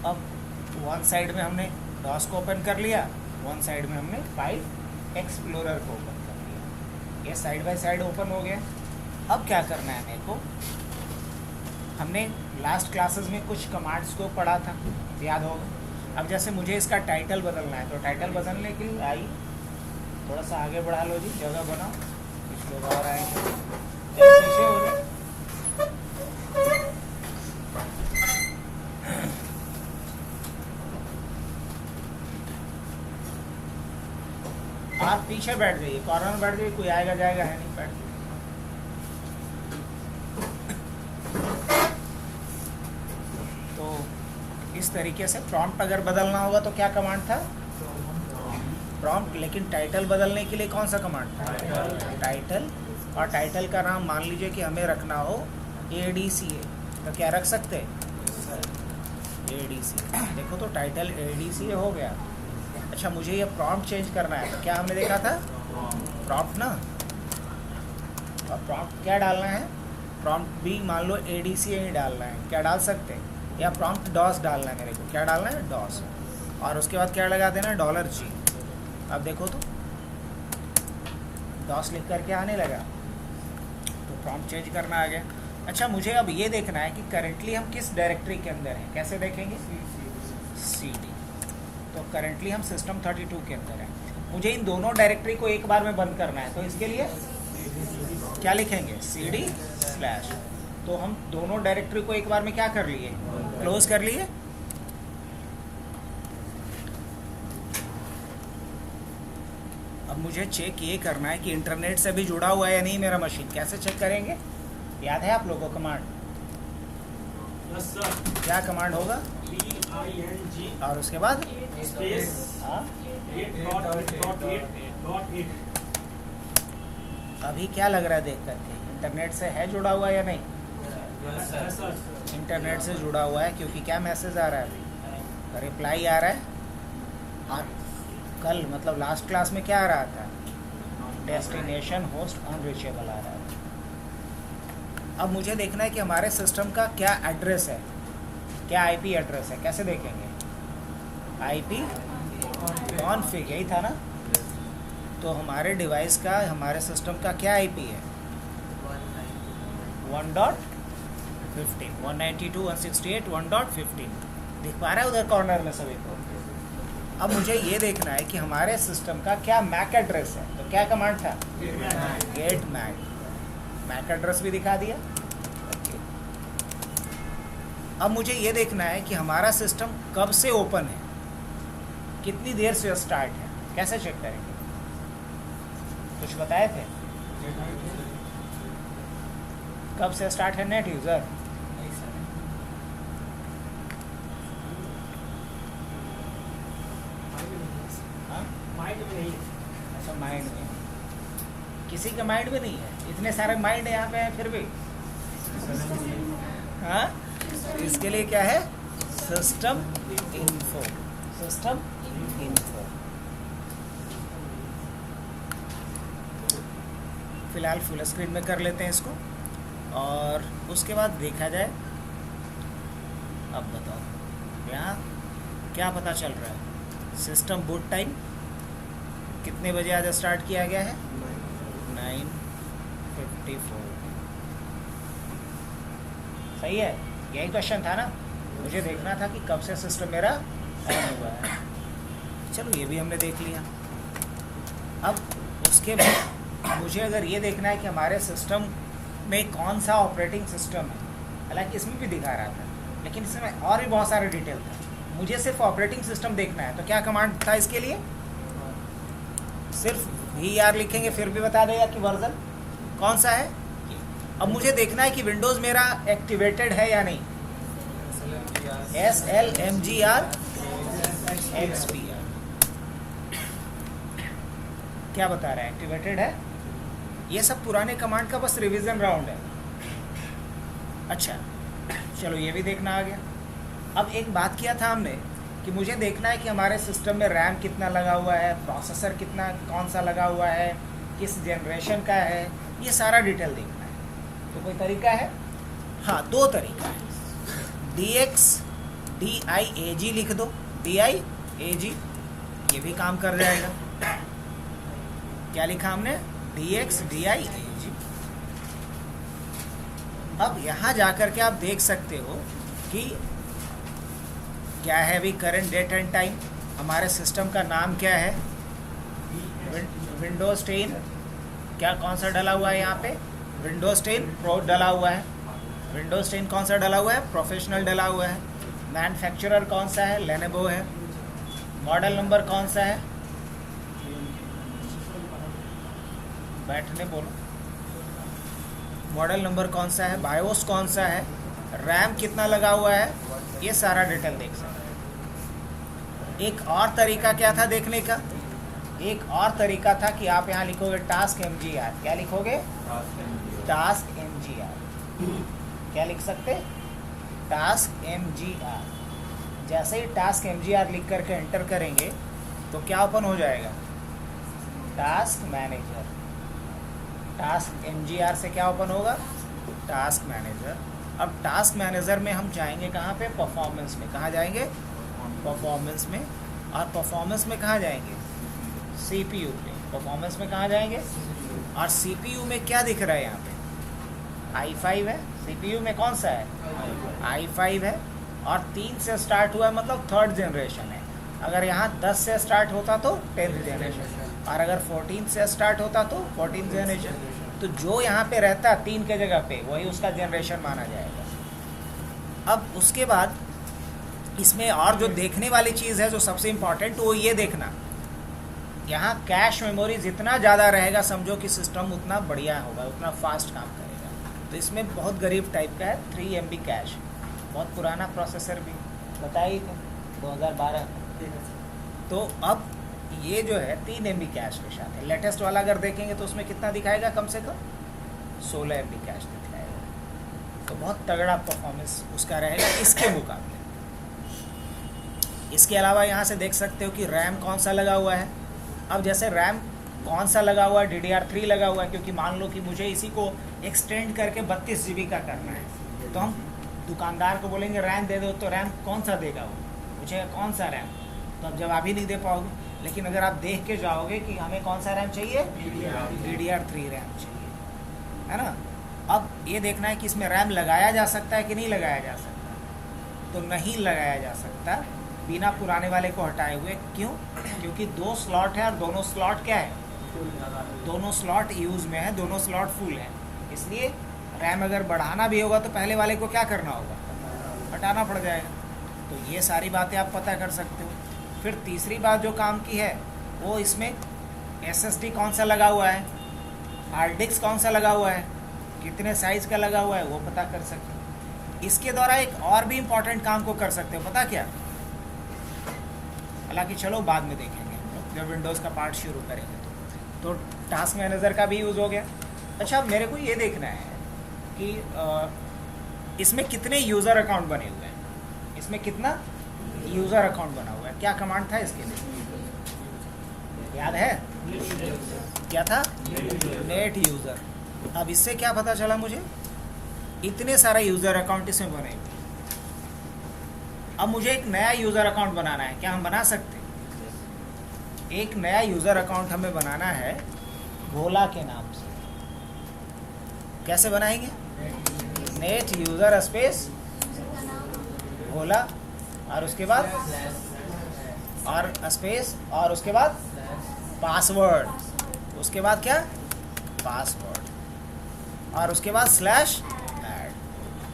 अब one side में हमने डॉस को ओपन कर लिया, वन साइड में हमने फाइल एक्सप्लोरर को ओपन कर लिया। ये साइड बाय साइड ओपन हो गया। अब क्या करना है मेरे को, हमने लास्ट क्लासेस में कुछ कमांड्स को पढ़ा था, याद होगा। अब जैसे मुझे इसका टाइटल बदलना है, तो टाइटल बदलने के लिए आई थोड़ा सा आगे बढ़ा लो जी, जगह बनाओ, कुछ लोग और आएंगे, पीछे हो रहे। आप पीछे बैठ जाइए, कॉर्नर में बैठ जाइए, कोई आएगा जाएगा है नहीं, बैठ जाइए। तो इस तरीके से प्रॉम्प्ट अगर बदलना होगा तो क्या कमांड था, प्रॉम्प्ट। लेकिन टाइटल बदलने के लिए कौन सा कमांड था, टाइटल। और टाइटल का नाम मान लीजिए कि हमें रखना हो ADCA, तो क्या रख सकते हैं, ADCA। देखो तो टाइटल ADCA हो गया। अच्छा, मुझे ये प्रॉम्प्ट चेंज करना है, तो क्या हमने देखा था, प्रॉम्प्ट ना। और प्रॉम्प्ट क्या डालना है, प्रॉम्प्ट भी मान लो ADCA ही डालना है, क्या डाल सकते हैं, या प्रॉम्प्ट डॉस डालना है मेरे को, क्या डालना है, डॉस। और उसके बाद क्या लगा देना, $G। अब देखो तो डॉस लिख करके आने लगा, तो प्रॉम्प्ट चेंज करना आ गया। अच्छा, मुझे अब ये देखना है कि करेंटली हम किस डायरेक्टरी के अंदर हैं, कैसे देखेंगे, CD। तो करेंटली हम सिस्टम 32 के अंदर हैं। मुझे इन दोनों डायरेक्टरी को एक बार में बंद करना है, तो इसके लिए क्या लिखेंगे, CD/। तो हम दोनों डायरेक्टरी को एक बार में क्या कर लिए, क्लोज कर लिए। अब मुझे चेक ये करना है कि इंटरनेट से भी जुड़ा हुआ है या नहीं मेरा मशीन। कैसे चेक करेंगे, याद है आप लोगों को कमांड, क्या कमांड होगा, BING, और उसके बाद स्पेस, अभी क्या लग रहा है देख करके, इंटरनेट से है जुड़ा हुआ या नहीं, इंटरनेट से जुड़ा हुआ है, क्योंकि क्या मैसेज आ रहा है, अभी रिप्लाई आ रहा है। और कल मतलब लास्ट क्लास में क्या आ रहा था, डेस्टिनेशन होस्ट अनरीचेबल आ रहा है। अब मुझे देखना है कि हमारे सिस्टम का क्या एड्रेस है, क्या IP एड्रेस है। कैसे देखेंगे, IP कॉन्फ़िग, यही था ना। तो हमारे डिवाइस का, हमारे सिस्टम का क्या IP है, 1.15, 192.168.1.15 दिख पा रहा है उधर कॉर्नर में सभी को। अब मुझे ये देखना है कि हमारे सिस्टम का क्या मैक एड्रेस है, तो क्या कमांड था, गेट मैक एड्रेस भी दिखा दिया। अब मुझे ये देखना है कि हमारा सिस्टम कब से ओपन है, कितनी देर से स्टार्ट है। कैसे चेक करेंगे, कुछ बताए थे, कब से स्टार्ट है नेट यूज़र, अच्छा माइंड में, किसी का माइंड में नहीं है, इतने सारे माइंड यहाँ पे हैं फिर भी। हाँ, इसके लिए क्या है, सिस्टम इन्फो, सिस्टम इन्फो। फिलहाल फुल स्क्रीन में कर लेते हैं इसको, और उसके बाद देखा जाए। अब बताओ यहाँ क्या पता चल रहा है, सिस्टम बूट टाइम कितने बजे आज स्टार्ट किया गया है, 9:54। सही है, यही क्वेश्चन था ना, मुझे देखना था कि कब से सिस्टम मेरा ऑन हुआ है। चलो ये भी हमने देख लिया। अब उसके बाद मुझे अगर ये देखना है कि हमारे सिस्टम में कौन सा ऑपरेटिंग सिस्टम है, हालांकि इसमें भी दिखा रहा था, लेकिन इसमें और भी बहुत सारे डिटेल था। मुझे सिर्फ ऑपरेटिंग सिस्टम देखना है, तो क्या कमांड था इसके लिए, सिर्फ VAR लिखेंगे फिर भी बता देगा कि वर्जन कौन सा है। अब मुझे देखना है कि विंडोज़ मेरा एक्टिवेटेड है या नहीं, SLMGR XPR क्या बता रहा है, एक्टिवेटेड है। ये सब पुराने कमांड का बस रिवीजन राउंड है। अच्छा चलो ये भी देखना आ गया। अब एक बात किया था हमने कि मुझे देखना है कि हमारे सिस्टम में रैम कितना लगा हुआ है, प्रोसेसर कितना कौन सा लगा हुआ है, किस जनरेशन का है, ये सारा डिटेल देखना है। तो कोई तरीका है, हाँ 2 तरीका है, DX DIAG लिख दो, DIAG, ये भी काम कर जाएगा। क्या लिखा हमने? DX DIAG। अब यहाँ जाकर के आप देख सकते हो कि क्या है अभी करंट डेट एंड टाइम। हमारे सिस्टम का नाम क्या है? विंडोज 10। क्या कौन सा डला हुआ है यहाँ पे? विंडोज 10 प्रो डला हुआ है। विंडोज 10 कौन सा डला हुआ है? प्रोफेशनल डला हुआ है। मैन्युफैक्चरर कौन सा है? लेनोवो है। मॉडल नंबर कौन सा है? बैठने बोलो। मॉडल नंबर कौन सा है? बायोस कौन सा है? रैम कितना लगा हुआ है? ये सारा डिटेल देख सकते हैं। एक और तरीका क्या था देखने का? एक और तरीका था कि आप यहाँ लिखोगे टास्क MGR। क्या लिखोगे? Task MGR। क्या लिख सकते? Task MGR। जैसे ही टास्क MGR लिख करके एंटर करेंगे तो क्या ओपन हो जाएगा? Task manager. टास्क MGR से क्या ओपन होगा? Task manager. अब टास्क मैनेजर में हम जाएंगे कहाँ पे? परफॉर्मेंस में। कहाँ जाएंगे? परफॉर्मेंस में। और परफॉर्मेंस में कहाँ जाएंगे? CPU पे। परफॉर्मेंस में कहाँ जाएंगे? और CPU में क्या दिख रहा है यहाँ पे? i5 है। CPU में कौन सा है? i5 है। और 3 से स्टार्ट हुआ है, मतलब थर्ड जनरेशन है। अगर यहाँ 10 से स्टार्ट होता तो 10th जनरेशन, और अगर 14 से स्टार्ट होता तो 14th जनरेशन। तो जो यहाँ पे रहता है 3 के जगह पे, वही उसका जनरेशन माना जाएगा। अब उसके बाद इसमें और जो देखने वाली चीज़ है जो सबसे इम्पॉर्टेंट, वो ये देखना, यहाँ कैश मेमोरी जितना ज़्यादा रहेगा समझो कि सिस्टम उतना बढ़िया होगा, उतना फास्ट काम करेगा। तो इसमें बहुत गरीब टाइप का है, 3 MB कैश। बहुत पुराना प्रोसेसर भी बताइए, 2012। तो अब ये जो है 3 MB कैश के साथ है। लेटेस्ट वाला अगर देखेंगे तो उसमें कितना दिखाएगा? कम से कम 16 MB कैश दिखाएगा। तो बहुत तगड़ा परफॉर्मेंस उसका रहेगा इसके मुकाबले। इसके अलावा यहाँ से देख सकते हो कि रैम कौन सा लगा हुआ है। अब जैसे रैम कौन सा लगा हुआ है? DDR3 लगा हुआ है, क्योंकि मान लो कि मुझे इसी को एक्सटेंड करके 32 GB का करना है। तो हम दुकानदार को बोलेंगे रैम दे दो, तो रैम कौन सा देगा? वो पूछेगा कौन सा रैम, तो आप जवाब ही नहीं दे पाओगे। लेकिन अगर आप देख के जाओगे कि हमें कौन सा रैम चाहिए? DDR3 रैम चाहिए, है ना। अब ये देखना है कि इसमें रैम लगाया जा सकता है कि नहीं लगाया जा सकता। तो नहीं लगाया जा सकता बिना पुराने वाले को हटाए हुए। क्यों? क्योंकि 2 स्लॉट है और दोनों स्लॉट क्या है? दोनों स्लॉट यूज़ में है, दोनों स्लॉट फुल है। इसलिए रैम अगर बढ़ाना भी होगा तो पहले वाले को क्या करना होगा? हटाना पड़ जाएगा। तो ये सारी बातें आप पता कर सकते हो। फिर तीसरी बात जो काम की है वो इसमें SSD कौन सा लगा हुआ है, हार्ड डिस्क कौन सा लगा हुआ है, कितने साइज़ का लगा हुआ है, वो पता कर सकते हो। इसके द्वारा एक और भी इम्पॉर्टेंट काम को कर सकते हो, पता क्या? हालांकि चलो बाद में देखेंगे जब विंडोज़ का पार्ट शुरू करेंगे। तो टास्क मैनेजर का भी यूज़ हो गया। अच्छा, अब मेरे को ये देखना है कि इसमें कितने यूज़र अकाउंट बने हुए हैं। इसमें कितना यूज़र अकाउंट बना हुआ है? क्या कमांड था इसके लिए? याद है? क्या था? Net user. अब इससे क्या पता चला मुझे? इतने सारे यूज़र अकाउंट इसमें बने हुए। अब मुझे एक नया यूज़र अकाउंट बनाना है। क्या हम बना सकते हैं? एक नया यूज़र अकाउंट हमें बनाना है भोला के नाम से। कैसे बनाएंगे? नेट यूज़र स्पेस भोला, और उसके बाद और स्पेस, और उसके बाद पासवर्ड, उसके बाद क्या? पासवर्ड, और उसके बाद /ऐड।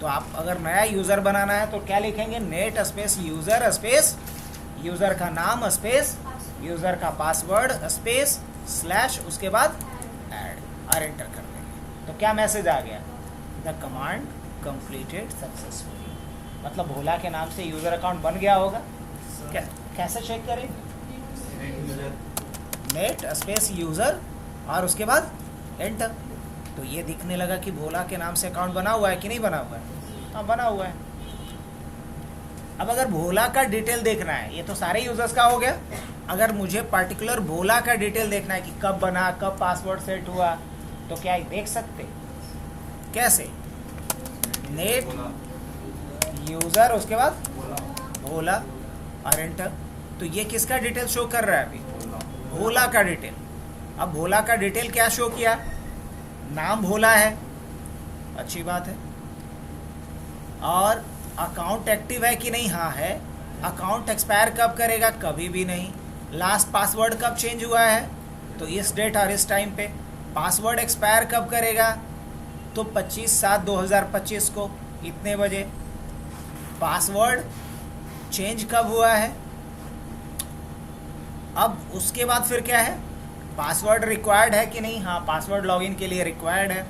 तो आप अगर नया यूज़र बनाना है तो क्या लिखेंगे? नेट स्पेस यूज़र का नाम स्पेस यूज़र का पासवर्ड स्पेस / उसके बाद ऐड, और एंटर कर देंगे। तो क्या मैसेज आ गया? The command completed successfully. मतलब भोला के नाम से यूज़र अकाउंट बन गया होगा। क्या कैसे चेक करेंगे? नेट स्पेस यूज़र और उसके बाद एंटर। तो ये दिखने लगा कि भोला के नाम से अकाउंट बना हुआ है कि नहीं बना हुआ है? हाँ, बना हुआ है। अब अगर भोला का डिटेल देखना है, ये तो सारे यूज़र्स का हो गया। अगर मुझे पर्टिकुलर भोला का डिटेल देखना है कि कब बना, कब पासवर्ड सेट हुआ, तो क्या देख सकते? कैसे? नेट यूज़र, उसके बाद भोला और एंटर। तो ये किसका डिटेल शो कर रहा है अभी? भोला का डिटेल। अब भोला का डिटेल क्या शो किया? नाम भोला है, अच्छी बात है। और अकाउंट एक्टिव है कि नहीं? हाँ है। अकाउंट एक्सपायर कब करेगा? कभी भी नहीं। लास्ट पासवर्ड कब चेंज हुआ है? तो इस डेट और इस टाइम पे। पासवर्ड एक्सपायर कब करेगा? तो 25/7/2025 को इतने बजे। पासवर्ड चेंज कब हुआ है? अब उसके बाद फिर क्या है? पासवर्ड रिक्वायर्ड है कि नहीं? हाँ, पासवर्ड लॉगिन के लिए रिक्वायर्ड है।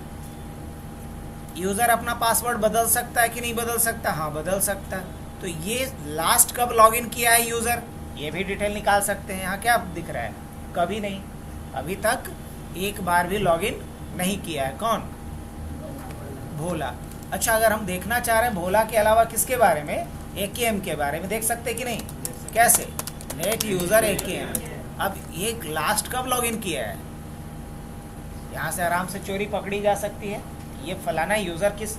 यूज़र अपना पासवर्ड बदल सकता है कि नहीं बदल सकता? हाँ, बदल सकता है। तो ये लास्ट कब लॉगिन किया है यूज़र, ये भी डिटेल निकाल सकते हैं। यहाँ क्या दिख रहा है? कभी नहीं, अभी तक एक बार भी लॉगिन नहीं किया है। कौन? भोला। अच्छा, अगर हम देखना चाह रहे हैं भोला के अलावा किसके बारे में? AKM के बारे में देख सकते हैं कि नहीं? कैसे? Net user AKM। अब ये लास्ट कब लॉगिन किया है? यहाँ से आराम से चोरी पकड़ी जा सकती है। ये फलाना यूज़र किस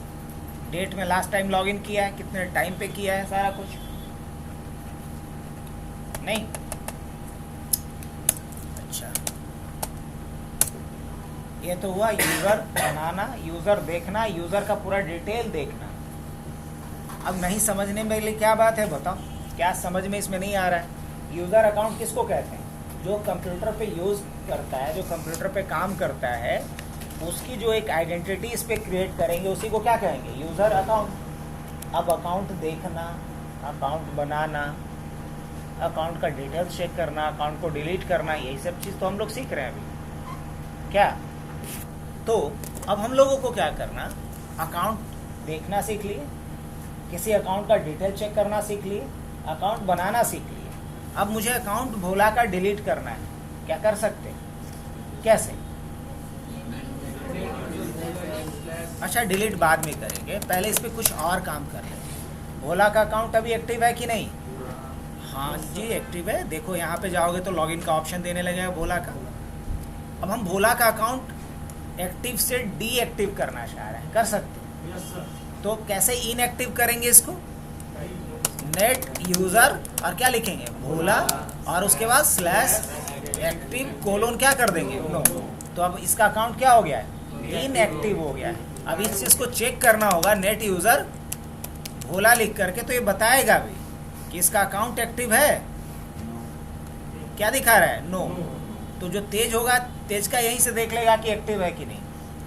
डेट में लास्ट टाइम लॉगिन किया है, कितने टाइम पे किया है, सारा कुछ नहीं। अच्छा, ये तो हुआ यूज़र बनाना, यूज़र देखना, यूज़र का पूरा डिटेल देखना। अब नहीं समझने में लिए क्या बात है बताओ? क्या समझ में इसमें नहीं आ रहा है? यूज़र अकाउंट किसको कहते हैं? जो कंप्यूटर पे यूज़ करता है, जो कंप्यूटर पे काम करता है, उसकी जो एक आइडेंटिटी इस पर क्रिएट करेंगे, उसी को क्या कहेंगे? User account. अब अकाउंट देखना, अकाउंट बनाना, अकाउंट का डिटेल्स चेक करना, अकाउंट को डिलीट करना, यही सब चीज़ तो हम लोग सीख रहे हैं अभी। क्या? तो अब हम लोगों को क्या करना? अकाउंट देखना सीख लिए, किसी अकाउंट का डिटेल चेक करना सीख लिए, अकाउंट बनाना सीख लिए। अब मुझे अकाउंट भोला का डिलीट करना है, क्या कर सकते हैं? कैसे? अच्छा, डिलीट बाद में करेंगे, पहले इस पर कुछ और काम कर लें। भोला का अकाउंट अभी एक्टिव है कि नहीं? हाँ जी, एक्टिव है। देखो यहाँ पे जाओगे तो लॉगिन का ऑप्शन देने लगेगा भोला का। अब हम भोला का अकाउंट एक्टिव से डीएक्टिव करना चाह रहे हैं, कर सकते हैं? Yes sir. तो कैसे इनएक्टिव करेंगे इसको? नेट यूज़र और क्या लिखेंगे? भोला, और उसके बाद /active : क्या कर देंगे? नो। तो अब इसका अकाउंट क्या हो गया है? इनएक्टिव हो गया है। अब इस चीज़ को चेक करना होगा, नेट यूज़र भोला लिख करके, तो ये बताएगा भी कि इसका अकाउंट एक्टिव है। क्या दिखा रहा है? नो। तो जो तेज होगा, तेज का यहीं से देख लेगा कि एक्टिव है कि नहीं।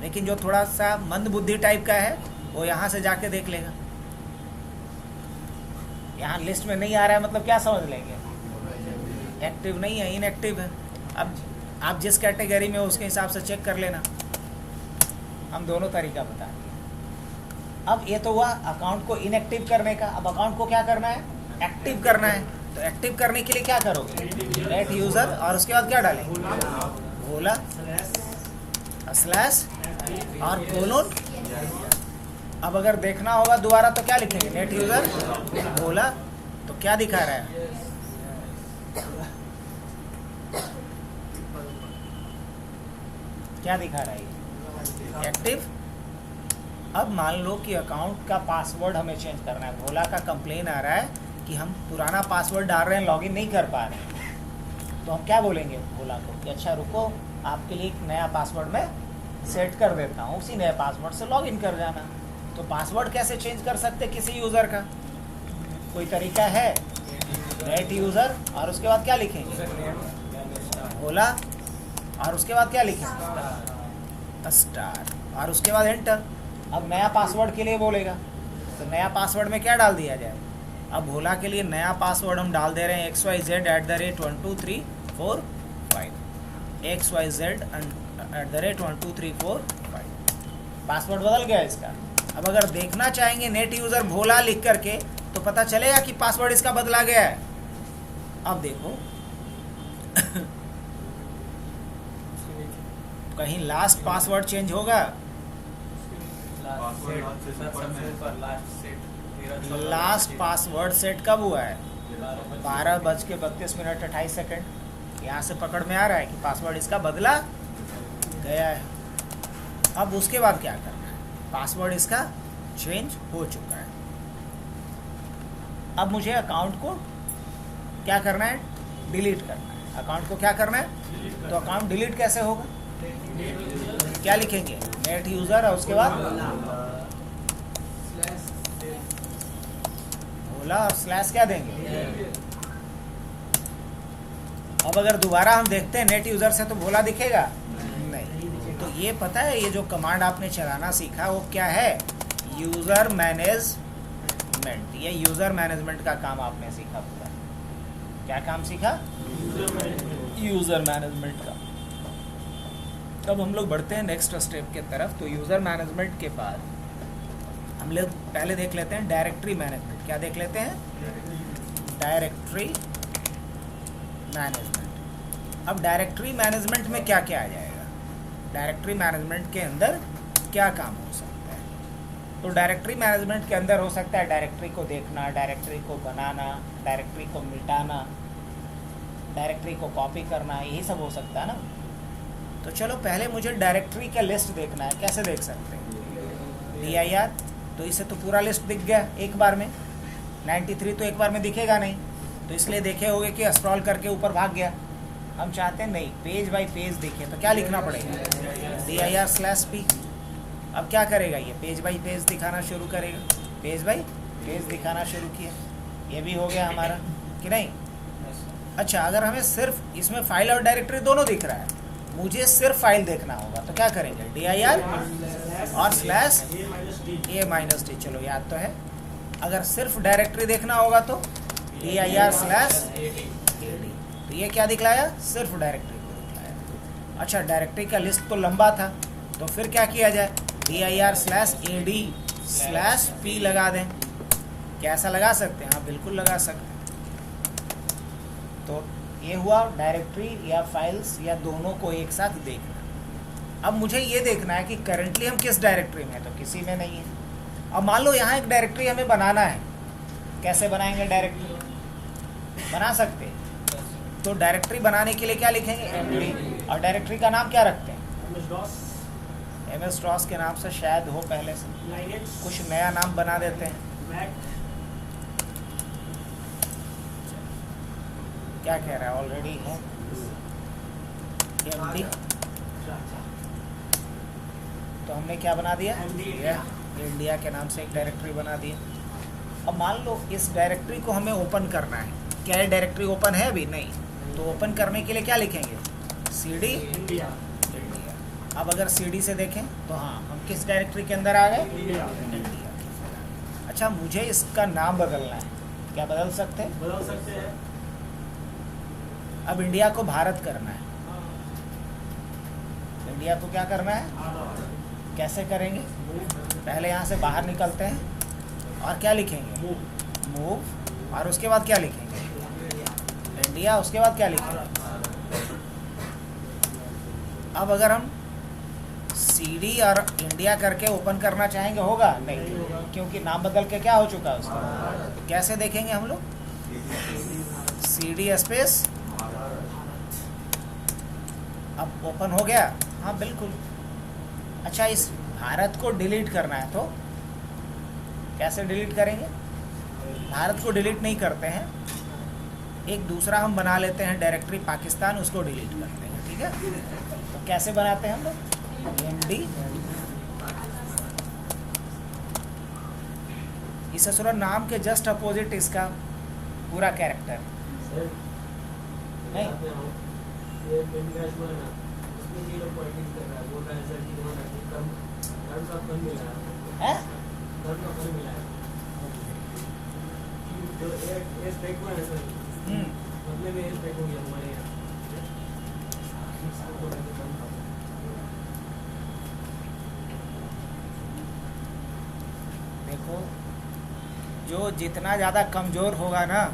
लेकिन जो थोड़ा सा मंद बुद्धि टाइप का है, वो यहाँ से जाके देख लेगा। यहाँ लिस्ट में नहीं आ रहा है मतलब क्या समझ लेंगे? एक्टिव नहीं है, इनएक्टिव है। अब आप जिस कैटेगरी में हो उसके हिसाब से चेक कर लेना। हम दोनों तरीका बता दिए। अब ये तो हुआ अकाउंट को इनएक्टिव करने का। अब अकाउंट को क्या करना है? एक्टिव करना है। तो एक्टिव करने के लिए क्या करोगे? नेट यूज़र और उसके बाद क्या डालेंगे? भोला / और कोलोन। अब अगर देखना होगा दोबारा तो क्या लिखेंगे? नेट यूज़र भोला। तो क्या दिखा रहा है? क्या दिखा रहा है ये? एक्टिव। अब मान लो कि अकाउंट का पासवर्ड हमें चेंज करना है। भोला का कंप्लेन आ रहा है कि हम पुराना पासवर्ड डाल रहे हैं, लॉगिन नहीं कर पा रहे हैं। तो हम क्या बोलेंगे भोला को कि अच्छा रुको, आपके लिए एक नया पासवर्ड मैं सेट कर देता हूँ, उसी नए पासवर्ड से लॉगिन कर जाना। तो पासवर्ड कैसे चेंज कर सकते किसी यूज़र का? कोई तरीका है? नेट यूज़र और उसके बाद क्या लिखेंगे? भोला, और उसके बाद क्या लिखेंगे? स्टार, और उसके बाद एंटर। अब नया पासवर्ड के लिए बोलेगा, तो नया पासवर्ड में क्या डाल दिया जाए? अब भोला के लिए नया पासवर्ड हम डाल दे रहे हैं XYZ@12345। XYZ@12345। पासवर्ड बदल गया इसका। अब अगर देखना चाहेंगे नेट यूज़र भोला लिख करके, तो पता चलेगा कि पासवर्ड इसका बदला गया है। अब देखो कहीं लास्ट पासवर्ड चेंज होगा? लास्ट पासवर्ड सेट कब हुआ है? 12:32 यहाँ से पकड़ में आ रहा है कि पासवर्ड इसका बदला गया है। अब उसके बाद क्या करना है? पासवर्ड इसका चेंज हो चुका है। अब मुझे अकाउंट को क्या करना है, डिलीट करना है। अकाउंट को क्या करना है, तो अकाउंट डिलीट कैसे होगा, क्या लिखेंगे, नेट यूजर और उसके बाद ओला और स्लैश क्या देंगे। अब अगर दोबारा हम देखते हैं नेट यूजर से तो भोला दिखेगा नहीं। तो ये पता है, ये जो कमांड आपने चलाना सीखा वो क्या है, यूजर मैनेजमेंट। ये यूजर मैनेजमेंट का काम आपने सीखा पूरा। क्या काम सीखा, यूजर मैनेजमेंट का। अब हम लोग बढ़ते हैं नेक्स्ट स्टेप के तरफ। तो यूजर मैनेजमेंट के बाद हम लोग पहले देख लेते हैं डायरेक्टरी मैनेजमेंट। क्या देख लेते हैं, डायरेक्टरी मैनेजमेंट। अब डायरेक्टरी मैनेजमेंट में क्या क्या आ जाएगा, डायरेक्टरी मैनेजमेंट के अंदर क्या काम हो सकता है। तो डायरेक्टरी मैनेजमेंट के अंदर हो सकता है डायरेक्टरी को देखना, डायरेक्टरी को बनाना, डायरेक्टरी को मिटाना, डायरेक्टरी को कॉपी करना, यही सब हो सकता है ना। तो चलो पहले मुझे डायरेक्टरी का लिस्ट देखना है। कैसे देख सकते हैं, dir, तो इसे तो पूरा लिस्ट दिख गया एक बार में। 93 तो एक बार में दिखेगा नहीं, तो इसलिए देखे होगे कि स्क्रॉल करके ऊपर भाग गया। हम चाहते हैं नहीं, पेज बाय पेज दिखे, तो क्या लिखना पड़ेगा, dir/p। अब क्या करेगा, ये पेज बाय पेज दिखाना शुरू करेगा, पेज बाय पेज दिखाना शुरू किया। ये भी हो गया हमारा कि नहीं। अच्छा, अगर हमें सिर्फ इसमें फाइल और डायरेक्टरी दोनों दिख रहा है, मुझे सिर्फ फाइल देखना होगा, तो क्या करेंगे, dir और /a-d। चलो याद तो है। अगर सिर्फ डायरेक्टरी देखना होगा तो dir/ad। तो ये क्या दिखलाया, सिर्फ डायरेक्टरी को दिखलाया। अच्छा, डायरेक्टरी का लिस्ट तो लंबा था, तो फिर क्या किया जाए, dir/ad/p लगा दें। कैसा लगा सकते हैं, हाँ बिल्कुल लगा सकते हैं। तो ये हुआ डायरेक्टरी या फाइल्स या दोनों को एक साथ देखना। अब मुझे ये देखना है कि करंटली हम किस डायरेक्टरी में हैं, तो किसी में नहीं है। अब मान लो यहाँ एक डायरेक्टरी हमें बनाना है, कैसे बनाएंगे, डायरेक्टरी बना सकते हैं। तो डायरेक्टरी बनाने के लिए क्या लिखेंगे, md, और डायरेक्टरी का नाम क्या रखते हैं, MS-DOS के नाम से शायद हो पहले से, कुछ नया नाम बना देते हैं। क्या कह रहा है, ऑलरेडी है md। तो हमने क्या बना दिया, इंडिया के नाम से एक डायरेक्टरी बना दी। अब मान लो इस डायरेक्टरी को हमें ओपन करना है। क्या ये डायरेक्टरी ओपन है अभी, नहीं। तो ओपन करने के लिए क्या लिखेंगे, cd इंडिया। अब अगर cd से देखें तो हाँ, हम किस डायरेक्टरी के अंदर आ गए, इंडिया। अच्छा, मुझे इसका नाम बदलना है, क्या बदल सकते हैं, अब इंडिया को भारत करना है। इंडिया को क्या करना है, कैसे करेंगे, पहले यहाँ से बाहर निकलते हैं और क्या लिखेंगे, मूव, और उसके बाद क्या लिखेंगे, इंडिया, उसके बाद क्या लिखेंगे। अब अगर हम cd और इंडिया करके ओपन करना चाहेंगे, होगा नहीं, क्योंकि नाम बदल के क्या हो चुका है उसका। कैसे देखेंगे हम लोग, cd स्पेस, अब ओपन हो गया, हाँ बिल्कुल। अच्छा, इस भारत को डिलीट करना है तो कैसे डिलीट करेंगे, भारत को डिलीट नहीं करते हैं, एक दूसरा हम बना लेते हैं डायरेक्टरी पाकिस्तान, उसको डिलीट करते हैं, ठीक है। तो कैसे बनाते हैं हम लोग, md, इसे सुनो, नाम के जस्ट अपोजिट इसका पूरा कैरेक्टर नहीं, देखो, जो जितना ज़्यादा कमज़ोर होगा ना,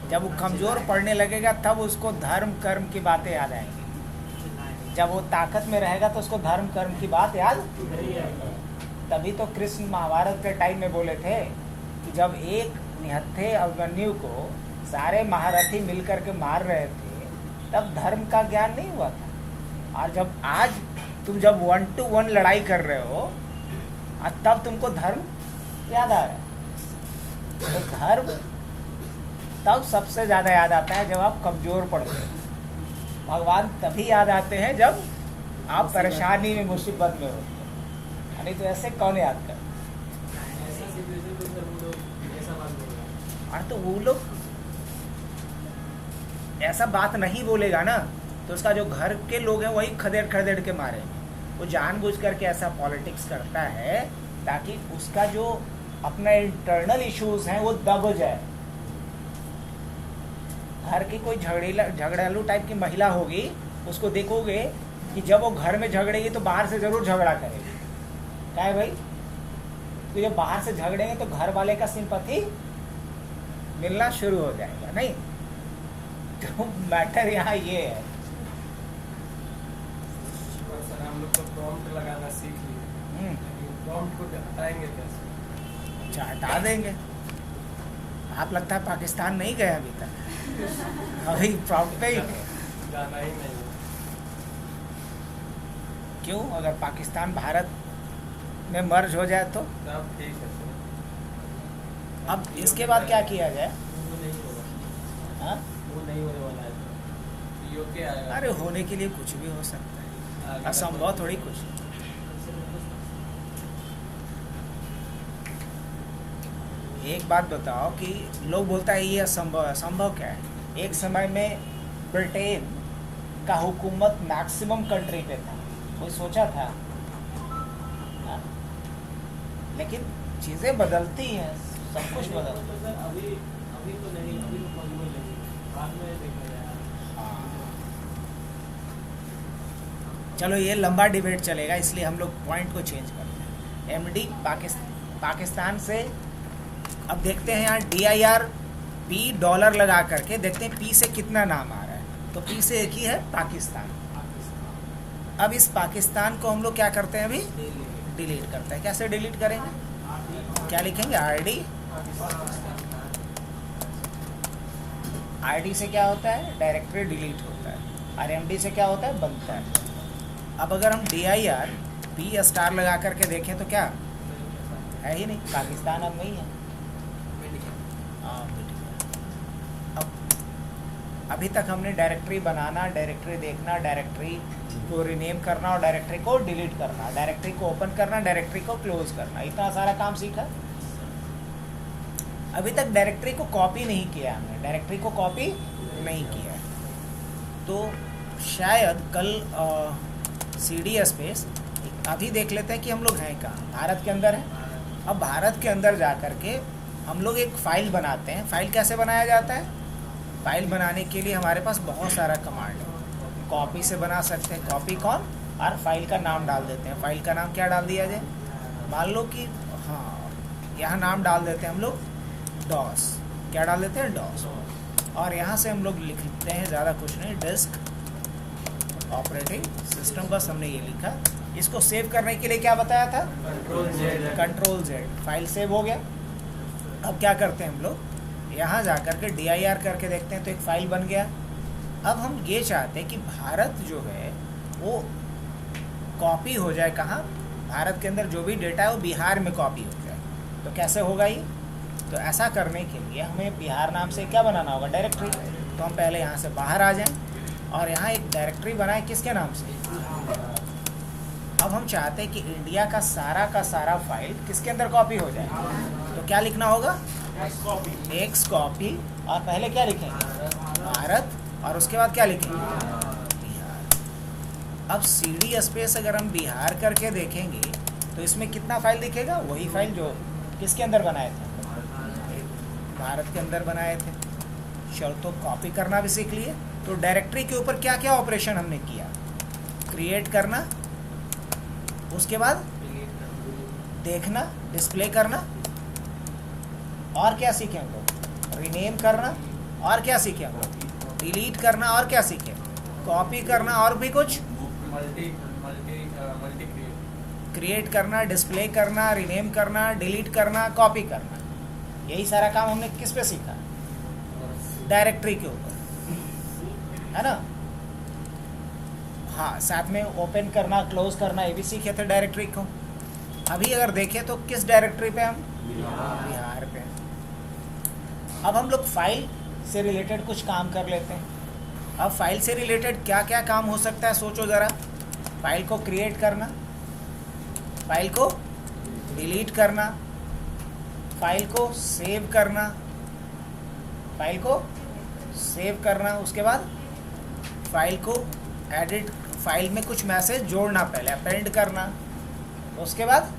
जब वो कमज़ोर पड़ने लगेगा तब उसको धर्म कर्म की बातें याद आएंगी। जब वो ताकत में रहेगा तो उसको धर्म कर्म की बात याद नहीं आएगी। तभी तो कृष्ण महाभारत के टाइम में बोले थे कि जब एक निहत्थे अभिमन्यु को सारे महारथी मिलकर के मार रहे थे, तब धर्म का ज्ञान नहीं हुआ था। और जब आज तुम जब 1-to-1 लड़ाई कर रहे हो, तब तुमको धर्म याद आ रहा है। तो धर्म तब सबसे ज़्यादा याद आता है जब आप कमज़ोर पड़ते हैं। भगवान तभी याद आते हैं जब आप परेशानी में, मुसीबत में होते हैं, नहीं तो ऐसे कौन याद कर। तो वो लोग ऐसा बात नहीं बोलेगा ना, तो उसका जो घर के लोग हैं वही खदेड़ खदेड़ के मारेंगे। वो जानबूझ करके ऐसा पॉलिटिक्स करता है ताकि उसका जो अपना इंटरनल इश्यूज हैं वो दब जाए। घर की कोई झगड़ालू टाइप की महिला होगी, उसको देखोगे कि जब वो घर में झगड़ेगी तो बाहर से जरूर झगड़ा करेगी। क्या है भाई, तो जब बाहर से झगड़ेंगे तो घर वाले का सिंपैथी मिलना शुरू हो जाएगा। नहीं, तो मैटर यहाँ ये है। सर हम लोग तो प्रॉम्प्ट लगाना सीख लिए, प्रॉम्प्ट को हटाएंगे कैसे? अच्छा, हटा देंगे। आप लगता है पाकिस्तान नहीं गए अभी तक, अभी प्रॉम्प्ट पे ही जाना ही नहीं। क्यों? अगर पाकिस्तान भारत में मर्ज हो जाए तो तब ठीक है सर। अब इसके बाद क्या किया जाए? वो नहीं होगा। हाँ? वो नहीं होने वाला है। यूके आएगा। अरे होने के लिए कुछ भी हो सकता है, असंभव थोड़ी कुछ। एक बात बताओ कि लोग बोलता है ये असंभव है। असंभव क्या है? एक समय में ब्रिटेन का हुकूमत मैक्सिमम कंट्री पे था, कोई सोचा था? हाँ? लेकिन चीज़ें बदलती हैं, सब कुछ बदलता है। अभी तो नहीं, अभी तो पॉसिबल नहीं, बाद में देखा जाएगा। चलो ये लंबा डिबेट चलेगा, इसलिए हम लोग पॉइंट को चेंज करते हैं। एमडी पाकिस्तान से अब देखते हैं यहाँ DIR P डॉलर लगा करके देखते हैं P से कितना नाम आ रहा है। तो P से एक ही है, पाकिस्तान। अब इस पाकिस्तान को हम लोग क्या करते हैं, अभी डिलीट करते हैं। कैसे डिलीट करेंगे? क्या लिखेंगे? RD से क्या होता है? डायरेक्टरी डिलीट होता है। और MD से क्या होता है? बनता है। अब अगर हम DIR P स्टार लगा करके देखें तो क्या है? ही नहीं, पाकिस्तान अब नहीं है। अब अभी तक हमने डायरेक्टरी बनाना, डायरेक्टरी देखना, डायरेक्टरी को रीनेम करना और डायरेक्टरी को डिलीट करना, डायरेक्टरी को ओपन करना, डायरेक्टरी को क्लोज करना, इतना सारा काम सीखा। अभी तक डायरेक्टरी को कॉपी नहीं किया हमने, डायरेक्टरी को कॉपी नहीं किया। तो शायद कल CD स्पेस अभी देख लेते हैं कि हम लोग हैं कहाँ। भारत के अंदर है। अब भारत के अंदर जा कर के हम लोग एक फ़ाइल बनाते हैं। फ़ाइल कैसे बनाया जाता है? फ़ाइल बनाने के लिए हमारे पास बहुत सारा कमांड है। कॉपी से बना सकते हैं, कॉपी कॉन, और फाइल का नाम डाल देते हैं। फाइल का नाम क्या डाल दिया जाए? मान लो कि हाँ, यहाँ नाम डाल देते हैं हम लोग डॉस। क्या डाल देते हैं? डॉस। और यहाँ से हम लोग लिखते हैं, ज़्यादा कुछ नहीं, डिस्क ऑपरेटिंग सिस्टम, बस हमने ये लिखा। इसको सेव करने के लिए क्या बताया था? Control Z। फाइल सेव हो गया। अब क्या करते हैं हम लोग, यहाँ जा कर के DIR करके देखते हैं तो एक फ़ाइल बन गया। अब हम ये चाहते हैं कि भारत जो है वो कॉपी हो जाए कहाँ? भारत के अंदर जो भी डेटा है वो बिहार में कॉपी हो जाए। तो कैसे होगा ये? तो ऐसा करने के लिए हमें बिहार नाम से क्या बनाना होगा? डायरेक्टरी। तो हम पहले यहाँ से बाहर आ जाएं और यहाँ एक डायरेक्टरी बनाएं। किसके नाम से? अब हम चाहते हैं कि इंडिया का सारा फाइल किसके अंदर कॉपी हो जाए। तो क्या लिखना होगा? एक्स कॉपी, और पहले क्या लिखेंगे? भारत, और उसके बाद क्या लिखेंगे? बिहार। अब CD स्पेस अगर हम बिहार करके देखेंगे तो इसमें कितना फाइल दिखेगा? वही फाइल जो किसके अंदर बनाए थे? भारत के अंदर बनाए थे। चलो, तो कॉपी करना भी सीख लिए। तो डायरेक्टरी के ऊपर क्या क्या ऑपरेशन हमने किया? क्रिएट करना, उसके बाद देखना, डिस्प्ले करना, और क्या सीखे हम लोग? रीनेम करना, और क्या सीखे हम लोग? डिलीट करना, और क्या सीखे? कॉपी करना, और भी कुछ? मल्टी क्रिएट करना, डिस्प्ले करना, रीनेम करना, डिलीट करना, कॉपी करना। यही सारा काम हमने किस पे सीखा? डायरेक्टरी के ऊपर, है ना? हाँ, साथ में ओपन करना, क्लोज करना, ये भी सीखे थे डायरेक्टरी को। अभी अगर देखें तो किस डायरेक्टरी पे हम? बिहार पे। अब हम लोग फाइल से रिलेटेड कुछ काम कर लेते हैं। अब फाइल से रिलेटेड क्या क्या काम हो सकता है सोचो ज़रा। फाइल को क्रिएट करना, फाइल को डिलीट करना, फाइल को सेव करना, फाइल को सेव करना, उसके बाद फाइल को एडिट, फाइल में कुछ मैसेज जोड़ना, पहले अपेंड करना, उसके बाद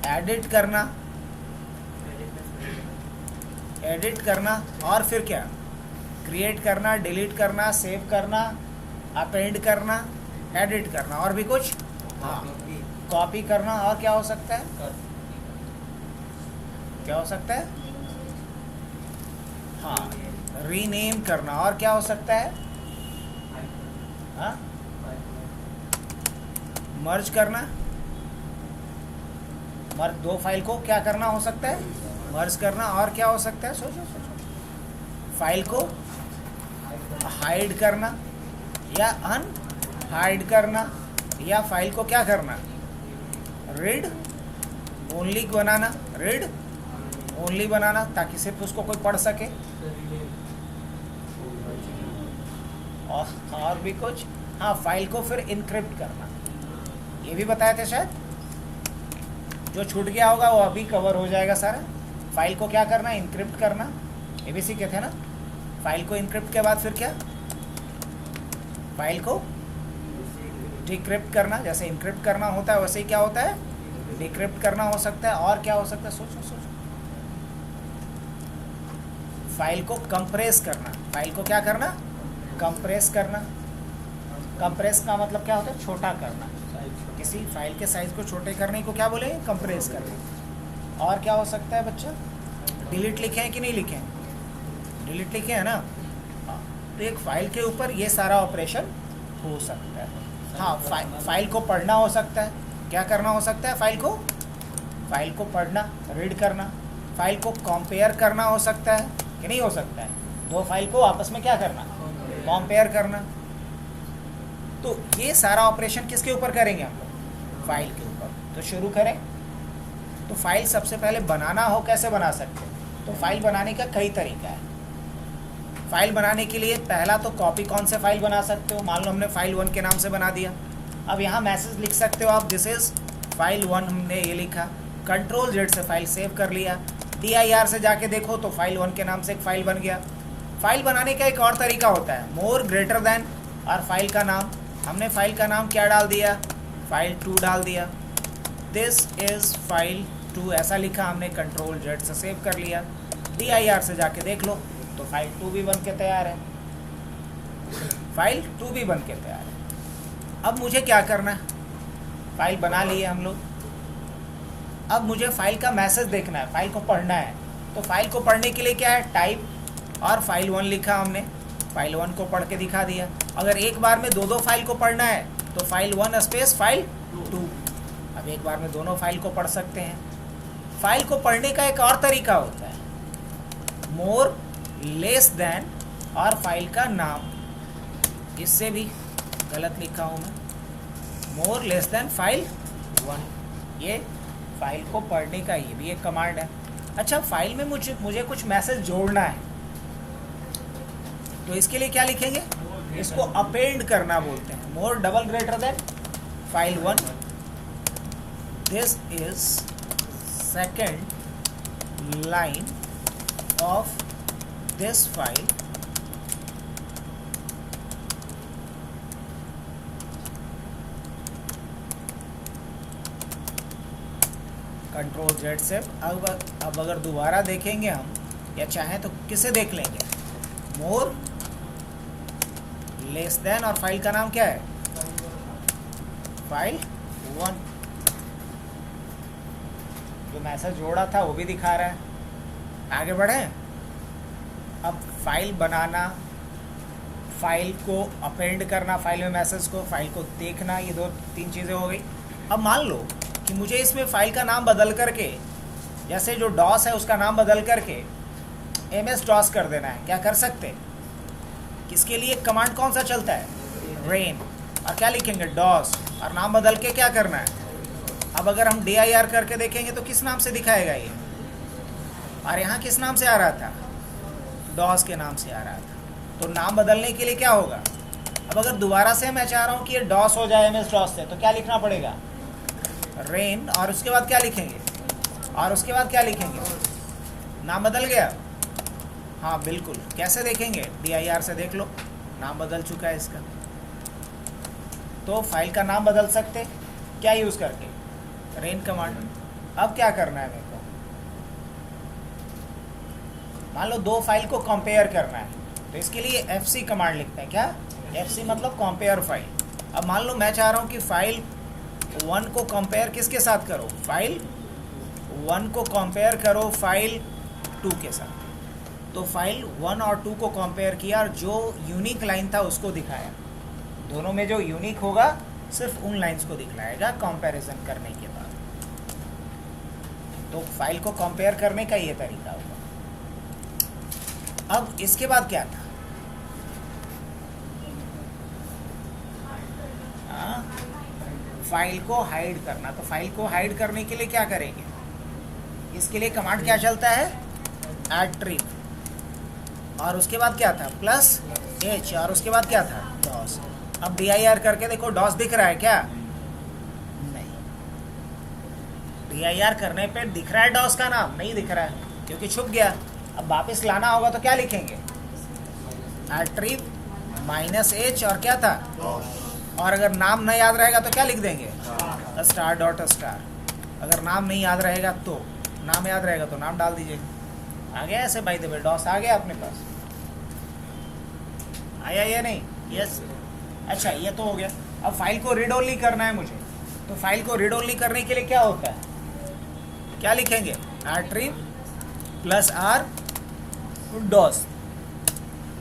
एडिट करना, एडिट करना, और फिर क्या, क्रिएट करना, डिलीट करना, सेव करना, अपेंड करना, एडिट करना, और भी कुछ, हाँ कॉपी करना, और क्या हो सकता है, क्या हो सकता है, हाँ रीनेम करना, और क्या हो सकता है, हाँ मर्ज करना, मर्ज, दो फाइल को क्या करना हो सकता है, मर्ज करना, और क्या हो सकता है, सोचो सोचो, फाइल को हाइड करना या अनहाइड करना, या फाइल को क्या करना, रीड ओनली बनाना, रीड ओनली बनाना ताकि सिर्फ उसको कोई पढ़ सके, और भी कुछ, हाँ फाइल को फिर इनक्रिप्ट करना, ये भी बताए थे शायद, जो छूट गया होगा वो अभी कवर हो जाएगा सारा। फाइल को क्या करना, इनक्रिप्ट करना, ये भी सीखे थे ना। फाइल को इनक्रिप्ट के बाद फिर क्या, फाइल को डिक्रिप्ट करना, जैसे इनक्रिप्ट करना होता है वैसे ही क्या होता है, डिक्रिप्ट करना हो सकता है, और क्या हो सकता है, सोचो सोचो, फाइल को कंप्रेस करना, फाइल को क्या करना, कंप्रेस करना, कंप्रेस का मतलब क्या होता है, छोटा करना, किसी फाइल के साइज को छोटे करने को क्या बोले, कंप्रेस करना, और क्या हो सकता है बच्चा, डिलीट लिखे हैं कि नहीं लिखे हैं, डिलीट लिखे हैं ना, तो एक फाइल के ऊपर ये सारा ऑपरेशन हो सकता है। हाँ फाइल को पढ़ना हो सकता है, क्या करना हो सकता है, फाइल को पढ़ना, रीड करना, फाइल को कंपेयर करना हो सकता है कि नहीं हो सकता है, दो फाइल को आपस में क्या करना, कंपेयर करना। तो ये सारा ऑपरेशन किसके ऊपर करेंगे हम लोग, फाइल के ऊपर। तो शुरू करें। तो फाइल सबसे पहले बनाना हो, कैसे बना सकते हैं, तो फाइल बनाने का कई तरीका है। फाइल बनाने के लिए पहला तो कॉपी कौन से फाइल बना सकते हो, मान लो हमने फाइल 1 के नाम से बना दिया, अब यहाँ मैसेज लिख सकते हो आप, दिस इज़ फाइल 1, हमने ये लिखा, Ctrl+Z से फाइल सेव कर लिया, dir से जाके देखो तो फाइल 1 के नाम से एक फाइल बन गया। फाइल बनाने का एक और तरीका होता है, मोर ग्रेटर देन, और फाइल का नाम, हमने फाइल का नाम क्या डाल दिया, फाइल 2 डाल दिया, दिस इज़ फाइल 2 ऐसा लिखा हमने, Ctrl+Z से सेव कर लिया, dir से जाके देख लो तो फाइल 2 भी बन के तैयार है, फाइल 2 भी बन के तैयार है। अब मुझे क्या करना है, फाइल बना लिए हम लोग, अब मुझे फाइल का मैसेज देखना है, फाइल को पढ़ना है। तो फाइल को पढ़ने के लिए क्या है, टाइप, और फाइल 1 लिखा हमने, फाइल 1 को पढ़ के दिखा दिया। अगर एक बार में दो फाइल को पढ़ना है तो फाइल 1 स्पेस फाइल 2, अब एक बार में दोनों फाइल को पढ़ सकते हैं। फाइल को पढ़ने का एक और तरीका होता है, मोर लेस देन, और फाइल का नाम, इससे भी गलत लिखा हूँ मैं, मोर लेस देन फाइल 1, ये फाइल को पढ़ने का ये भी एक कमांड है। अच्छा फाइल में मुझे कुछ मैसेज जोड़ना है, तो इसके लिए क्या लिखेंगे, इसको अपेंड करना बोलते हैं, more double greater than file 1, this is second line of this file, Ctrl+Z से। अब अगर दोबारा देखेंगे हम, या चाहें तो किसे देख लेंगे, मोर लेस देन, और फाइल का नाम क्या है, फाइल 1, जो मैसेज जोड़ा था वो भी दिखा रहा है। आगे बढ़े। अब फाइल बनाना, फाइल को अपेंड करना, फाइल में मैसेज को, फाइल को देखना, ये 2-3 चीज़ें हो गई। अब मान लो कि मुझे इसमें फाइल का नाम बदल करके, जैसे जो डॉस है उसका नाम बदल करके MS DOS कर देना है, क्या कर सकते हैं, किसके लिए कमांड कौन सा चलता है, रेन, और क्या लिखेंगे, डॉस, और नाम बदल के क्या करना है। अब अगर हम dir करके देखेंगे तो किस नाम से दिखाएगा ये, और यहाँ किस नाम से आ रहा था, डॉस के नाम से आ रहा था। तो नाम बदलने के लिए क्या होगा, अब अगर दोबारा से मैं चाह रहा हूँ कि ये डॉस हो जाए MS डॉस से, तो क्या लिखना पड़ेगा, रेन, और उसके बाद क्या लिखेंगे, और उसके बाद क्या लिखेंगे, नाम बदल गया। हाँ बिल्कुल, कैसे देखेंगे, DIR से देख लो, नाम बदल चुका है इसका। तो फाइल का नाम बदल सकते क्या यूज़ करके, रेन कमांड। अब क्या करना है मेरे को, मान लो दो फाइल को कंपेयर करना है, तो इसके लिए FC कमांड लिखते हैं। क्या FC मतलब कंपेयर फाइल। अब मान लो मैं चाह रहा हूँ कि फाइल 1 को कंपेयर किसके साथ करो, फाइल 1 को कंपेयर करो फाइल 2 के साथ। तो फाइल 1 और 2 को कंपेयर किया और जो यूनिक लाइन था उसको दिखाया। दोनों में जो यूनिक होगा सिर्फ उन लाइंस को दिखलाएगा कंपैरिजन करने के बाद। तो फाइल को कंपेयर करने का ये तरीका होगा। अब इसके बाद क्या था, फाइल को हाइड करना। तो फाइल को हाइड करने के लिए क्या करेंगे, इसके लिए कमांड क्या चलता है, attrib, और उसके बाद क्या था +H, और उसके बाद क्या था, DOS। अब DIR करके देखो, DOS दिख रहा है क्या, नहीं। DIR करने पे दिख रहा है DOS का नाम, नहीं दिख रहा है क्योंकि छुप गया। अब वापस लाना होगा तो क्या लिखेंगे, attrib -H, और क्या था, और अगर नाम नहीं याद रहेगा तो क्या लिख देंगे, *.*। अगर नाम नहीं याद रहेगा तो, नाम याद रहेगा तो नाम डाल दीजिए। आ गया ऐसे बाय द वे, डॉस आ गया अपने पास, आया या नहीं, यस। अच्छा ये तो हो गया। अब फाइल को रीड ओनली करना है मुझे, तो फाइल को रीड ओनली करने के लिए क्या होता है, क्या लिखेंगे, attrib +R DOS।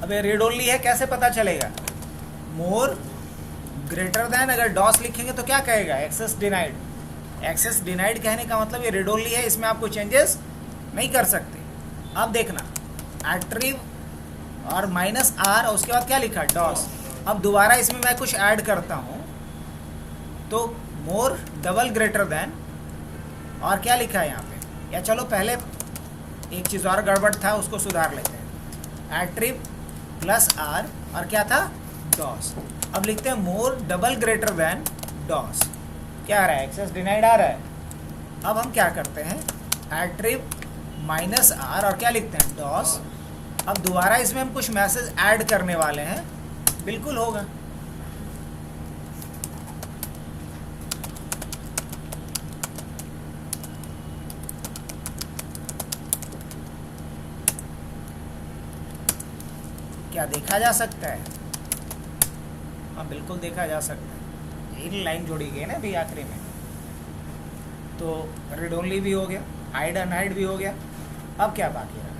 अब ये रीड ओनली है, कैसे पता चलेगा, मोर ग्रेटर देन, अगर DOS लिखेंगे तो क्या कहेगा, एक्सेस डिनाइड। एक्सेस डिनाइड कहने का मतलब ये रीड ओनली है, इसमें आपको चेंजेस नहीं कर सकते। अब देखना, attrib और -R, उसके बाद क्या लिखा, DOS। अब दोबारा इसमें मैं कुछ ऐड करता हूँ, तो मोर डबल ग्रेटर देन, और क्या लिखा है यहाँ पे, या चलो पहले एक चीज़ और गड़बड़ था उसको सुधार लेते हैं, attrib +R, और क्या था, DOS। अब लिखते हैं more double greater then DOS। क्या आ रहा है, एक्सेस डिनाइड आ रहा है। अब हम क्या करते हैं, attrib -R, और क्या लिखते हैं, DOS। अब दोबारा इसमें हम कुछ मैसेज ऐड करने वाले हैं, बिल्कुल होगा। क्या देखा जा सकता है, हाँ बिल्कुल देखा जा सकता है। एक लाइन जोड़ी गई ना भी आखिरी में, तो रीड ओनली भी हो गया, हाइड अनहाइड भी हो गया। अब क्या बाकी रहा,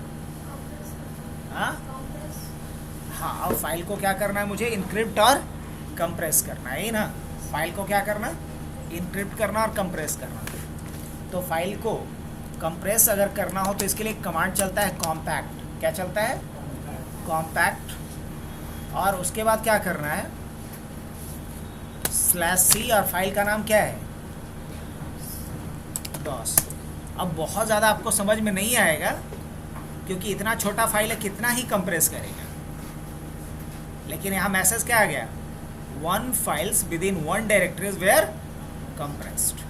हाँ अब फाइल को क्या करना है मुझे, इनक्रिप्ट और कंप्रेस करना है ना। फाइल को क्या करना, इनक्रिप्ट करना और कंप्रेस करना। तो फाइल को कंप्रेस अगर करना हो तो इसके लिए कमांड चलता है कॉम्पैक्ट। क्या चलता है, कॉम्पैक्ट, और उसके बाद क्या करना है, /C, और फाइल का नाम क्या है, DOS। अब बहुत ज़्यादा आपको समझ में नहीं आएगा क्योंकि इतना छोटा फाइल है, कितना ही कंप्रेस करेगा। लेकिन यहाँ मैसेज क्या आ गया, 1 files within 1 directories were compressed।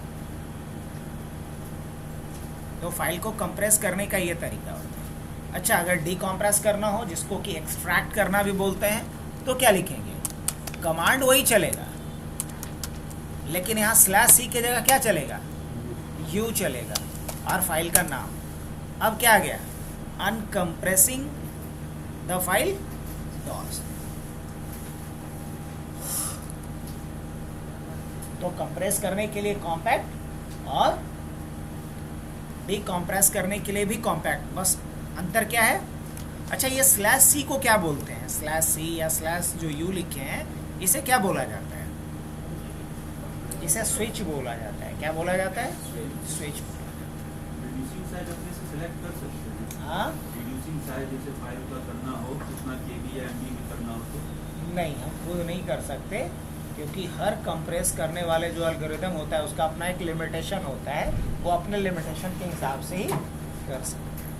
तो फाइल को कंप्रेस करने का ये तरीका होता है। अच्छा अगर डीकॉम्प्रेस करना हो, जिसको कि एक्सट्रैक्ट करना भी बोलते हैं, तो क्या लिखेंगे, कमांड वही चलेगा, लेकिन यहाँ /C की जगह क्या चलेगा, U चलेगा, और फाइल का नाम। अब क्या आ गया, अनकम्प्रेसिंग द फाइल DOS। तो कंप्रेस करने के लिए कॉम्पैक्ट और डीकॉम्प्रेस करने के लिए भी कॉम्पैक्ट, बस अंतर क्या है। अच्छा ये /C को क्या बोलते हैं, /C या / जो U लिखे हैं, इसे क्या बोला जाता है, इसे स्विच बोला जाता है। क्या बोला जाता है, स्विच। रिड्यूसिंग साइज अपने से सिलेक्ट कर सकते हैं। हाँ रिड्यूसिंग साइज जैसे फाइल का करना हो, कितना KB या MB में करना हो तो नहीं, हम खुद नहीं कर सकते, क्योंकि हर कंप्रेस करने वाले जो एल्गोरिथम होता है उसका अपना एक लिमिटेशन होता है, वो अपने लिमिटेशन के हिसाब से ही कर सकते हैं।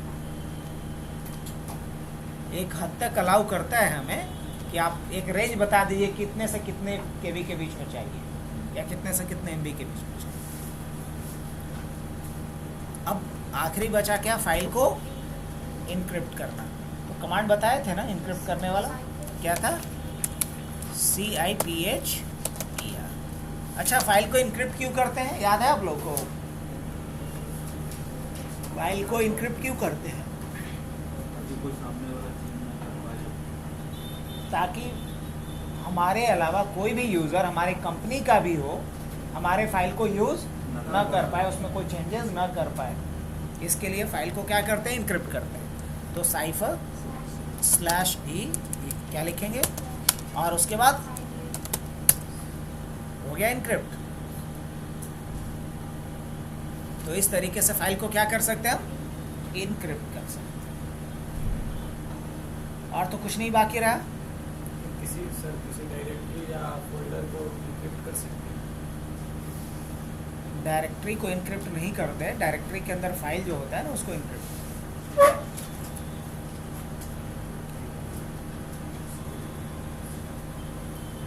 एक हद तक अलाउ करता है हमें कि आप एक रेंज बता दीजिए कितने से कितने केबी के बीच में चाहिए या कितने से कितने एमबी के बीच में चाहिए। अब आखिरी बचा क्या, फाइल को इनक्रिप्ट करना। तो कमांड बताए थे ना इनक्रिप्ट करने वाला, क्या था, CIPHER। अच्छा, फाइल को इनक्रिप्ट क्यों करते हैं, याद है आप लोग को? फाइल को इनक्रिप्ट क्यों करते हैं? ताकि कोई सामने वाला चीज ना कर पाए। ताकि हमारे अलावा कोई भी यूज़र, हमारे कंपनी का भी हो, हमारे फाइल को यूज़ ना कर पाए, उसमें कोई चेंजेस ना कर पाए। इसके लिए फाइल को क्या करते हैं, इनक्रिप्ट करते हैं। तो cypher/e क्या लिखेंगे और उसके बाद हो गया इनक्रिप्ट। तो इस तरीके से फाइल को क्या कर सकते हैं हम, इनक्रिप्ट कर सकते हैं। और तो कुछ नहीं बाकी रहा। किसी डायरेक्टरी या फोल्डर को इनक्रिप्ट कर सकते हैं। डायरेक्टरी को इनक्रिप्ट नहीं करते, डायरेक्टरी के अंदर फाइल जो होता है ना उसको इनक्रिप्ट।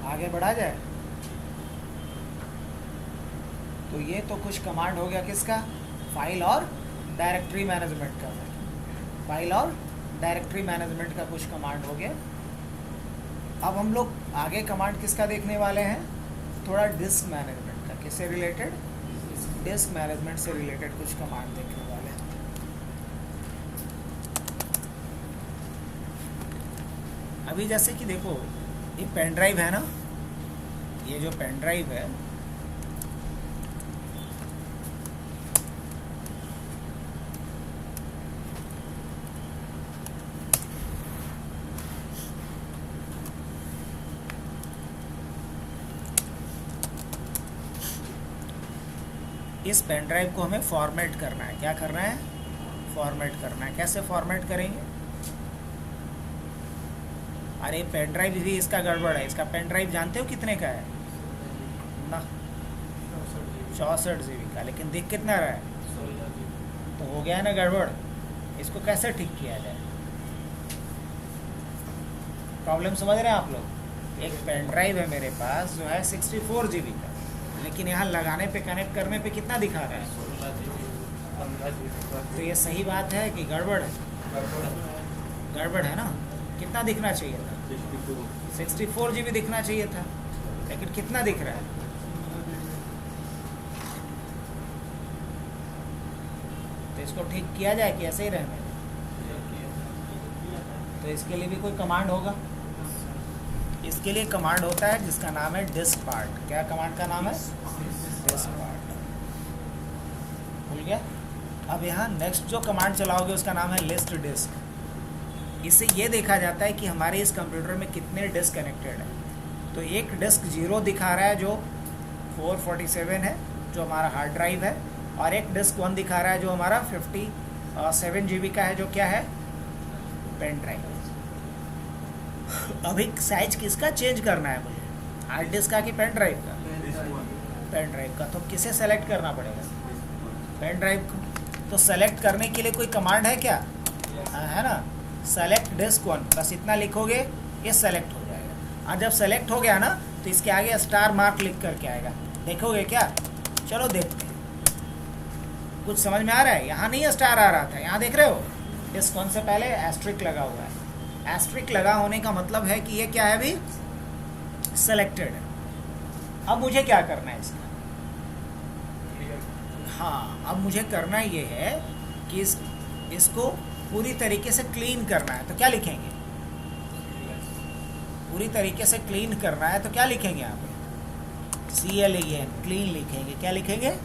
आगे बढ़ा जाए तो ये तो कुछ कमांड हो गया किसका, फाइल और डायरेक्टरी मैनेजमेंट का। फाइल और डायरेक्टरी मैनेजमेंट का कुछ कमांड हो गया। अब हम लोग आगे कमांड किसका देखने वाले हैं, थोड़ा डिस्क मैनेजमेंट का। किससे रिलेटेड, डिस्क मैनेजमेंट से रिलेटेड कुछ कमांड देखने वाले हैं। अभी जैसे कि देखो ये पेन ड्राइव है ना, ये जो पेन ड्राइव है इस पेन ड्राइव को हमें फॉर्मेट करना है। क्या करना है, फॉर्मेट करना है। कैसे फॉर्मेट करेंगे, अरे पेन ड्राइव भी इसका गड़बड़ है। इसका पेन ड्राइव जानते हो कितने का है ना, 64 GB का, लेकिन दिख कितना रहा है, तो हो गया है ना गड़बड़। इसको कैसे ठीक किया जाए, प्रॉब्लम समझ रहे हैं आप लोग? एक पेन ड्राइव है मेरे पास जो है 64 GB का, लेकिन यहाँ लगाने पे, कनेक्ट करने पे कितना दिखा रहा है, 15 GB। तो ये सही बात है कि गड़बड़ है? गड़बड़ है ना। कितना दिखना चाहिए था, 64 GB दिखना चाहिए था, लेकिन कितना दिख रहा है, तो इसको ठीक किया जाए कि ऐसे ही रहने दें? तो इसके लिए भी कोई कमांड होगा। इसके लिए कमांड होता है जिसका नाम है डिस्क पार्ट। क्या कमांड का नाम है, डिस्क पार्ट। भूल गया? अब यहाँ नेक्स्ट जो कमांड चलाओगे उसका नाम है लिस्ट डिस्क। इससे ये देखा जाता है कि हमारे इस कंप्यूटर में कितने डिस्क कनेक्टेड है। तो एक डिस्क 0 दिखा रहा है जो 447 है, जो हमारा हार्ड ड्राइव है, और एक डिस्क 1 दिखा रहा है जो हमारा 57 GB का है, जो क्या है, पेन ड्राइव। अभी साइज किसका चेंज करना है मुझे, हार्ड डिस्क का कि पेन ड्राइव का? पेन ड्राइव का। तो किसे सेलेक्ट करना पड़ेगा, पेन ड्राइव को। तो सेलेक्ट करने के लिए कोई कमांड है क्या, है ना, सेलेक्ट डिस्क 1, बस इतना लिखोगे ये सेलेक्ट हो जाएगा। और जब सेलेक्ट हो गया ना तो इसके आगे स्टार मार्क लिख करके आएगा, देखोगे क्या? चलो देखते हैं। कुछ समझ में आ रहा है? यहाँ नहीं स्टार आ रहा था, यहाँ देख रहे हो डिस्क 1 से पहले एस्ट्रिक लगा हुआ है। एस्ट्रिक लगा होने का मतलब है कि ये क्या है, अभी सेलेक्टेड है। अब मुझे क्या करना है इसका, हाँ, अब मुझे करना ये है कि इसको पूरी तरीके से क्लीन करना है। तो क्या लिखेंगे, पूरी तरीके से क्लीन करना है तो क्या लिखेंगे यहाँ पे, CLEN, क्लीन लिखेंगे। क्या लिखेंगे,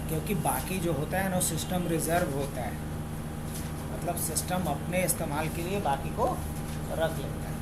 क्योंकि बाकी जो होता है ना सिस्टम रिजर्व होता है, मतलब सिस्टम अपने इस्तेमाल के लिए बाकी को रख लेता है।